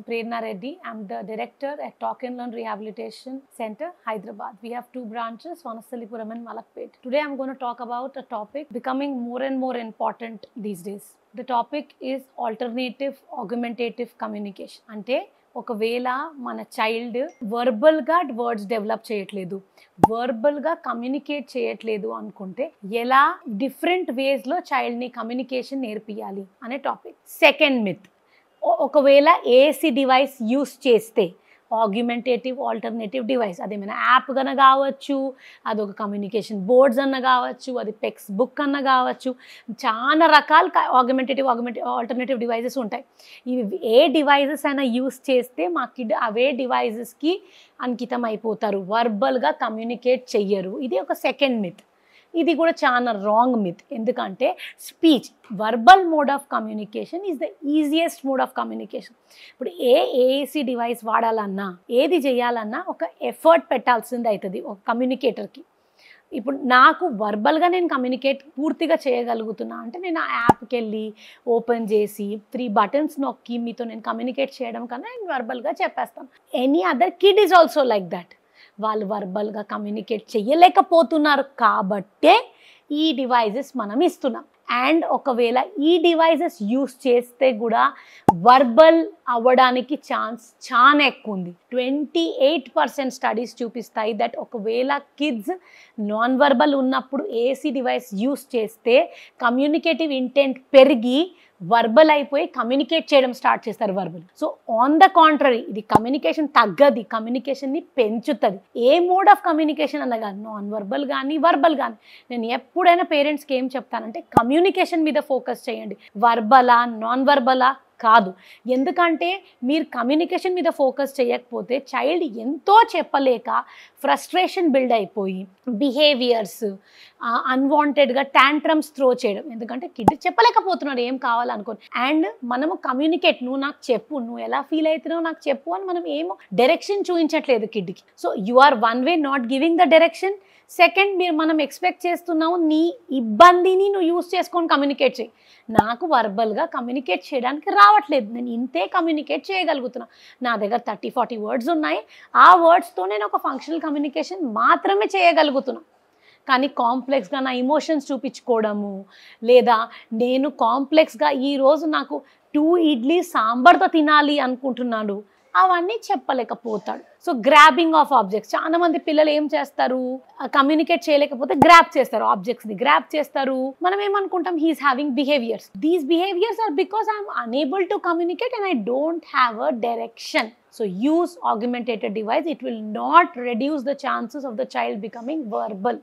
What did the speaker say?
I'm Prerna Reddy. I'm the director at Talk and Learn Rehabilitation Center, Hyderabad. We have two branches, Vanasthalipuram and Malakpet. Today I'm going to talk about a topic becoming more and more important these days. The topic is alternative augmentative communication. అంటే ఒకవేళ మన child వర్బల్గా words develop చేయట్లేదు, వర్బల్గా communicate చేయట్లేదు అనుకుంటే ఎలా different వేస్లో చైల్డ్ని communication నేర్పియాలి అనే topic. Second myth, ఒకవేళ AC device use చేస్తే ఆగ్యుమెంటేటివ్ ఆల్టర్నేటివ్ డివైస్, అదేమైనా యాప్ కన్నా కావచ్చు, అదొక కమ్యూనికేషన్ బోర్డ్స్ అన్న కావచ్చు, అది టెక్స్ట్ బుక్ అన్న కావచ్చు, చాలా రకాల ఆల్టర్నేటివ్ డివైజెస్ ఉంటాయి. ఇవి ఏ డివైజెస్ అయినా యూస్ చేస్తే మా కిడ్ అవే డివైజెస్కి అంకితం అయిపోతారు, వర్బల్గా కమ్యూనికేట్ చెయ్యరు. ఇది ఒక సెకండ్ మిత్. ఇది కూడా చాలా రాంగ్ మిత్. ఎందుకంటే speech, verbal mode of communication is the easiest mode of communication. ఇప్పుడు ఏఏసీ డివైస్ వాడాలన్నా, ఏది చేయాలన్నా ఒక ఎఫర్ట్ పెట్టాల్సింది అవుతుంది ఒక కమ్యూనికేటర్కి. ఇప్పుడు నాకు వర్బల్గా నేను కమ్యూనికేట్ పూర్తిగా చేయగలుగుతున్నా అంటే నేను ఆ యాప్కి వెళ్ళి ఓపెన్ చేసి 3 బటన్స్ నొక్కి మీతో నేను కమ్యూనికేట్ చేయడం కన్నా నేను వర్బల్గా చెప్పేస్తాను. Any other kid is also like that. వాళ్ళు వర్బల్గా కమ్యూనికేట్ చేయలేకపోతున్నారు కాబట్టే ఈ డివైజెస్ మనం ఇస్తున్నాం. అండ్ ఒకవేళ ఈ డివైజెస్ యూస్ చేస్తే కూడా వర్బల్ అవ్వడానికి ఛాన్స్ చాలా ఎక్కువ ఉంది. 28% స్టడీస్ చూపిస్తాయి దట్ ఒకవేళ కిడ్స్ నాన్ వర్బల్ ఉన్నప్పుడు ఏసీ డివైస్ యూస్ చేస్తే కమ్యూనికేటివ్ ఇంటెంట్ పెరిగి వర్బల్ అయిపోయి కమ్యూనికేట్ చేయడం స్టార్ట్ చేస్తారు verbal. So on the contrary ఇది కమ్యూనికేషన్ తగ్గది, కమ్యూనికేషన్ని పెంచుతుంది. ఏ మోడ్ ఆఫ్ కమ్యూనికేషన్ అన్న కానీ, నాన్ వర్బల్ కానీ వర్బల్ కానీ, నేను ఎప్పుడైనా పేరెంట్స్కి ఏం చెప్తానంటే కమ్యూనికేషన్ మీద ఫోకస్ చేయండి, వర్బలా నాన్ వర్బలా కాదు. ఎందుకంటే మీరు కమ్యూనికేషన్ మీద ఫోకస్ చేయకపోతే చైల్డ్ ఎంతో చెప్పలేక ఫ్రస్ట్రేషన్ బిల్డ్ అయిపోయి బిహేవియర్స్ అన్వాంటెడ్గా ట్యాంట్రమ్స్ త్రో చేయడం. ఎందుకంటే కిడ్ చెప్పలేకపోతున్నాడు ఏం కావాలనుకోని. అండ్ మనము కమ్యూనికేట్, నువ్వు నాకు చెప్పు, నువ్వు ఎలా ఫీల్ అవుతున్నావు నాకు చెప్పు అని మనం ఏమో డైరెక్షన్ చూపించట్లేదు కిడ్కి. So you are one way not giving the direction. Second, మనం ఎక్స్పెక్ట్ చేస్తున్నావు నీ ఇబ్బందిని నువ్వు యూస్ చేసుకొని కమ్యూనికేట్ చేయి. నాకు వర్బల్గా కమ్యూనికేట్ చేయడానికి రావట్లేదు, నేను ఇంతే కమ్యూనికేట్ చేయగలుగుతున్నా, నా దగ్గర 30-40 వర్డ్స్ ఉన్నాయి, ఆ వర్డ్స్తో నేను ఒక ఫంక్షనల్ కమ్యూనికేషన్ మాత్రమే చేయగలుగుతున్నా. కానీ కాంప్లెక్స్గా నా ఇమోషన్స్ చూపించుకోవడము, లేదా నేను కాంప్లెక్స్గా ఈరోజు నాకు 2 ఇడ్లీ సాంబార్తో తినాలి అనుకుంటున్నాను, అవన్నీ చెప్పలేకపోతాడు. సో గ్రాబింగ్ ఆఫ్ ఆబ్జెక్ట్స్, చాలా మంది పిల్లలు ఏం చేస్తారు, కమ్యూనికేట్ చేయలేకపోతే గ్రాబ్ చేస్తారు, ఆబ్జెక్ట్స్ని గ్రాబ్ చేస్తారు. మనం ఏమనుకుంటాం, he's having behaviours. These behaviours are because I'm unable to communicate and I don't have a direction. So use augmentated device. It will not reduce the chances of the child becoming verbal.